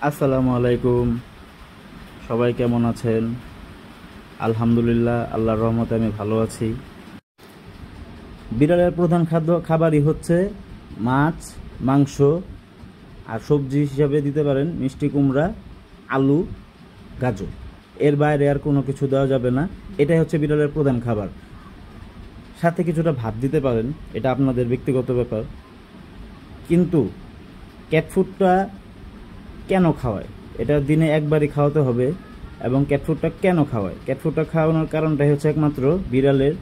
আসসালামু আলাইকুম। সবাই কেমন আছেন? আলহামদুলিল্লাহ, আল্লাহর রহমতে আমি ভালো আছি। বিড়ালের প্রধান খাবারই হচ্ছে মাছ, মাংস, আর সবজি হিসাবে দিতে পারেন মিষ্টি কুমড়া, আলু, গাজর। এর বাইরে আর কোনো কিছু দেওয়া যাবে না। এটাই হচ্ছে বিড়ালের প্রধান খাবার। সাথে কিছুটা ভাত দিতে পারেন, এটা আপনাদের ব্যক্তিগত ব্যাপার। কিন্তু ক্যাট ফুডটা কেন খাওয়ায়? এটা দিনে একবারই খাওয়াতে হবে। এবং ক্যাট ফুডটা কেন খাওয়ায়? ক্যাট ফুডটা খাওয়ানোর কারণটাই হচ্ছে একমাত্র বিড়ালের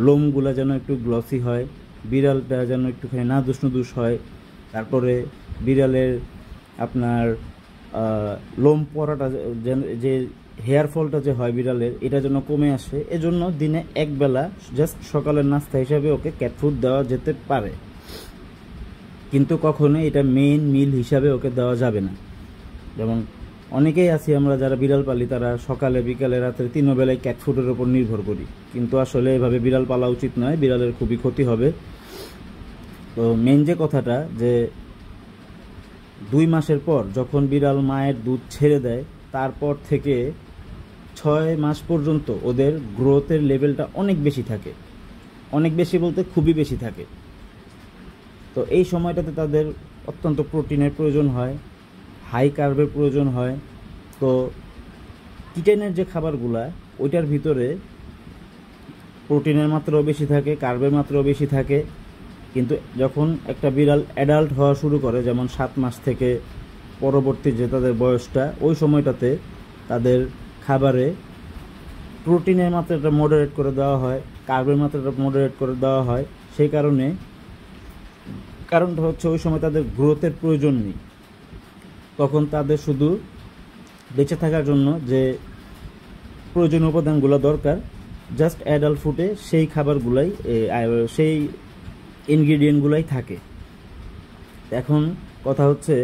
লোমগুলা যেন একটু গ্লসি হয়, বিড়ালটা যেন একটুখানি নাদুস নুদুস হয়। তারপরে বিড়ালের আপনার লোম পড়াটা যে হেয়ার ফলটা যে হয় বিড়ালের, এটা যেন কমে আসে। এজন্য দিনে একবেলা জাস্ট সকালের নাস্তা হিসাবে ওকে ক্যাট ফুড দেওয়া যেতে পারে, কিন্তু কখনোই এটা মেইন মিল হিসাবে ওকে দেওয়া যাবে না। যেমন অনেকেই আছি আমরা যারা বিড়াল পালি, তারা সকালে বিকালে রাতে তিনও বেলায় ক্যাট ফুডের উপর নির্ভর করি, কিন্তু আসলে এভাবে বিড়াল পালা উচিত নয়, বিড়ালের খুবই ক্ষতি হবে। তো মেইন যে কথাটা, যে 2 মাসের পর যখন বিড়াল মায়ের দুধ ছেড়ে দেয়, তারপর থেকে 6 মাস পর্যন্ত ওদের গ্রোথের লেভেলটা অনেক বেশি থাকে। অনেক বেশি বলতে খুবই বেশি থাকে। তো এই সময়টাতে তাদের অত্যন্ত প্রোটিনের প্রয়োজন হয়, হাই কার্বের প্রয়োজন হয়। তো কিটেনের যে খাবারগুলা, ওইটার ভিতরে প্রোটিনের মাত্রাও বেশি থাকে, কার্বের মাত্রাও বেশি থাকে। কিন্তু যখন একটা বিড়াল অ্যাডাল্ট হওয়া শুরু করে, যেমন 7 মাস থেকে পরবর্তী যে তাদের বয়সটা, ওই সময়টাতে তাদের খাবারে প্রোটিনের মাত্রাটা মডারেট করে দেওয়া হয়, কার্বের মাত্রাটা মডারেট করে দেওয়া হয়। সেই কারণটা হচ্ছে ওই সময় তাদের গ্রোথের প্রয়োজন নেই। তখন তাদের শুধু বেঁচে থাকার জন্য যে প্রয়োজনীয় উপাদানগুলো দরকার, জাস্ট অ্যাডাল্ট ফুডে সেই খাবারগুলাই, সেই ইনগ্রিডিয়েন্টগুলাই থাকে। এখন কথা হচ্ছে,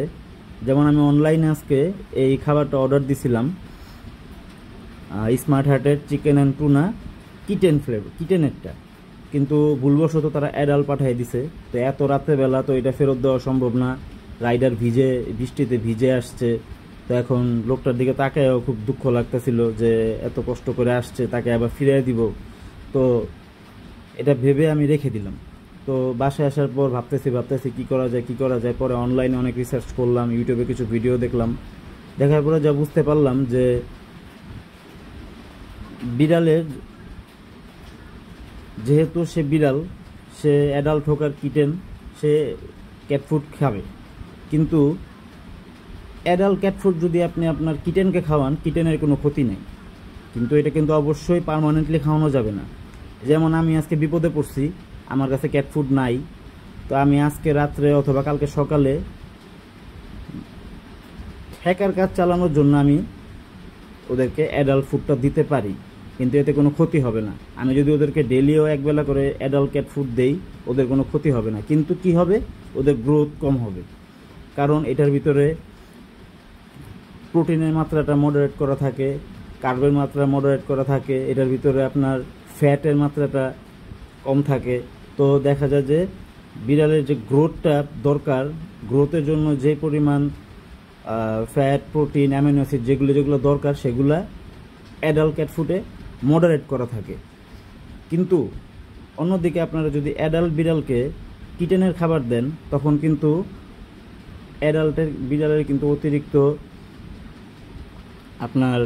যেমন আমি অনলাইনে আজকে এই খাবারটা অর্ডার দিছিলাম, স্মার্ট হার্টের চিকেন অ্যান্ড টুনা কিটেনেরটা, কিন্তু ভুলবশত তারা অ্যাডাল্ট পাঠিয়ে দিছে। তো এত রাত্রেবেলা তো এটা ফেরত দেওয়া সম্ভব না। রাইডার বৃষ্টিতে ভিজে আসছে। তো এখন লোকটার দিকে তাকায়ও খুব দুঃখ লাগতেছিল যে এত কষ্ট করে আসছে, তাকে আবার ফিরিয়ে দিব। তো এটা ভেবে আমি রেখে দিলাম। তো বাসায় আসার পর ভাবতেছি কি করা যায়। পরে অনলাইনে অনেক রিসার্চ করলাম, ইউটিউবে কিছু ভিডিও দেখলাম। দেখার পরে যা বুঝতে পারলাম যে বিড়ালের, যেহেতু সে বিড়াল, সে অ্যাডাল্ট হোক আর কিটেন, সে ক্যাট ফুড খাবে। কিন্তু অ্যাডাল্ট ক্যাট ফুড যদি আপনি আপনার কিটেনকে খাওয়ান, কিটেনের কোনো ক্ষতি নেই, কিন্তু এটা কিন্তু অবশ্যই পার্মানেন্টলি খাওয়ানো যাবে না। যেমন আমি আজকে বিপদে পড়ছি, আমার কাছে ক্যাট ফুড নাই। তো আমি আজকে রাত্রে অথবা কালকে সকালে হ্যাকার কাজ চালানোর জন্য আমি ওদেরকে অ্যাডাল্ট ফুডটা দিতে পারি, কিন্তু এতে কোনো ক্ষতি হবে না। আমি যদি ওদেরকে ডেলিও একবেলা করে অ্যাডাল্ট ক্যাট ফুড দেই, ওদের কোনো ক্ষতি হবে না। কিন্তু কি হবে, ওদের গ্রোথ কম হবে, কারণ এটার ভিতরে প্রোটিনের মাত্রাটা মডারেট করা থাকে, কার্বের মাত্রা মডারেট করা থাকে, এটার ভিতরে আপনার ফ্যাটের মাত্রাটা কম থাকে। তো দেখা যায় যে বিড়ালের যে গ্রোথটা দরকার, গ্রোথের জন্য যে পরিমাণ ফ্যাট, প্রোটিন, অ্যামিনো অ্যাসিড যেগুলো দরকার, সেগুলা অ্যাডাল্ট ক্যাট ফুডে মডারেট করা থাকে। কিন্তু অন্যদিকে আপনারা যদি অ্যাডাল্ট বিড়ালকে কিটেনের খাবার দেন, তখন কিন্তু বিড়ালের কিন্তু অতিরিক্ত আপনার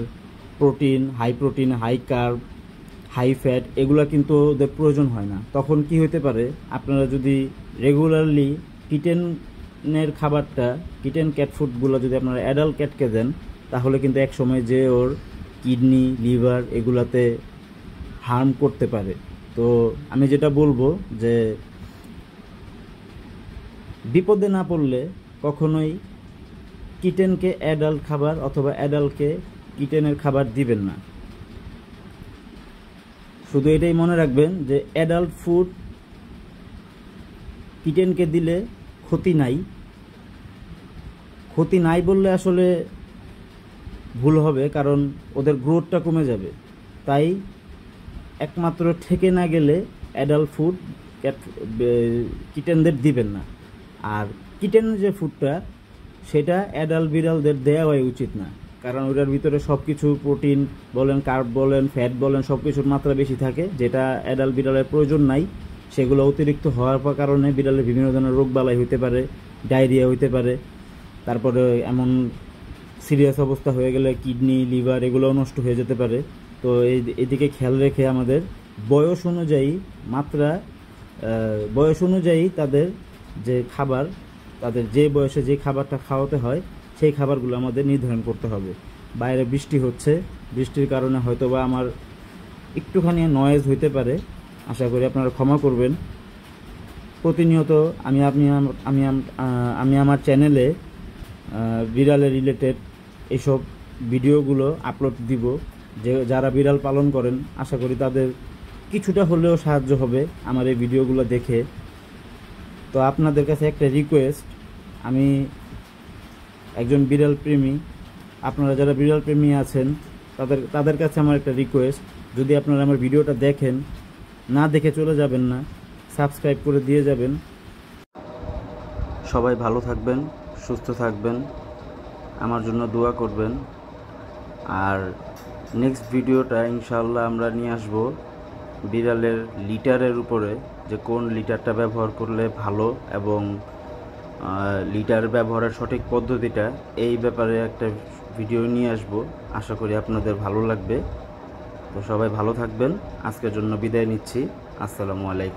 protein, high carb, high fat, এগুলা কিন্তু ওদের প্রয়োজন হয় না। তখন কি হতে পারে, আপনারা যদি রেগুলারলি কিটেনের খাবারটা, কিটেন ক্যাট ফুডগুলো যদি আপনারা অ্যাডাল্ট ক্যাটকে দেন, তাহলে কিন্তু এক সময় যে ওর কিডনি, লিভার এগুলাতে হার্ম করতে পারে। তো আমি যেটা বলবো যে বিপদে না পড়লে কখনোই কিটেনকে অ্যাডাল্ট খাবার অথবা অ্যাডাল্টকে কিটেনের খাবার দিবেন না। শুধু এটাই মনে রাখবেন যে অ্যাডাল্ট ফুড কিটেনকে দিলে ক্ষতি নাই বললে আসলে ভুল হবে, কারণ ওদের গ্রোথটা কমে যাবে। তাই একমাত্র ঠেকে না গেলে অ্যাডাল্ট ফুড কিটেনদের দিবেন না। আর কিটেনের যে ফুডটা, সেটা অ্যাডাল্ট বিড়ালদের দেওয়াই উচিত না, কারণ ওটার ভিতরে সব কিছু প্রোটিন বলেন, কার্ব বলেন, ফ্যাট বলেন, সব কিছুর মাত্রা বেশি থাকে, যেটা অ্যাডাল্ট বিড়ালের প্রয়োজন নাই। সেগুলো অতিরিক্ত হওয়ার কারণে বিড়ালের বিভিন্ন ধরনের রোগবালাই হইতে পারে, ডায়রিয়া হইতে পারে, তারপরে এমন সিরিয়াস অবস্থা হয়ে গেলে কিডনি, লিভার এগুলোও নষ্ট হয়ে যেতে পারে। তো এদিকে খেয়াল রেখে আমাদের বয়স অনুযায়ী বয়স অনুযায়ী তাদের যে খাবার, তাদের যে বয়সে যে খাবারটা খাওয়াতে হয় সেই খাবারগুলো আমাদের নির্ধারণ করতে হবে। বাইরে বৃষ্টি হচ্ছে, বৃষ্টির কারণে হয়তোবা আমার একটুখানি নয়েজ হইতে পারে, আশা করি আপনারা ক্ষমা করবেন। প্রতিনিয়ত আমি আমার চ্যানেলে বিড়ালের রিলেটেড এইসব ভিডিওগুলো আপলোড দিব, যে যারা বিড়াল পালন করেন আশা করি তাদের কিছুটা হলেও সাহায্য হবে আমার এই ভিডিওগুলো দেখে। তো আপনাদের কাছে একটা রিকোয়েস্ট, আমি একজন বিড়াল প্রেমী, আপনারা যারা বিড়াল প্রেমী আছেন তাদের কাছে আমার একটা রিকোয়েস্ট, যদি আপনারা আমার ভিডিওটা দেখেন, না দেখে চলে যাবেন না, সাবস্ক্রাইব করে দিয়ে যাবেন। সবাই ভালো থাকবেন, সুস্থ থাকবেন, আমার জন্য দোয়া করবেন। আর নেক্সট ভিডিওটা ইনশাআল্লাহ আমরা নিয়ে আসব বিড়ালের লিটারের উপরে, যে কোন লিটারটা ব্যবহার করলে ভালো এবং লিটার ব্যবহারের সঠিক পদ্ধতিটা, এই ব্যাপারে একটা ভিডিও নিয়ে আসব। আশা করি আপনাদের ভালো লাগবে। তো সবাই ভালো থাকবেন, আজকের জন্য বিদায় নিচ্ছি। আসসালামু আলাইকুম।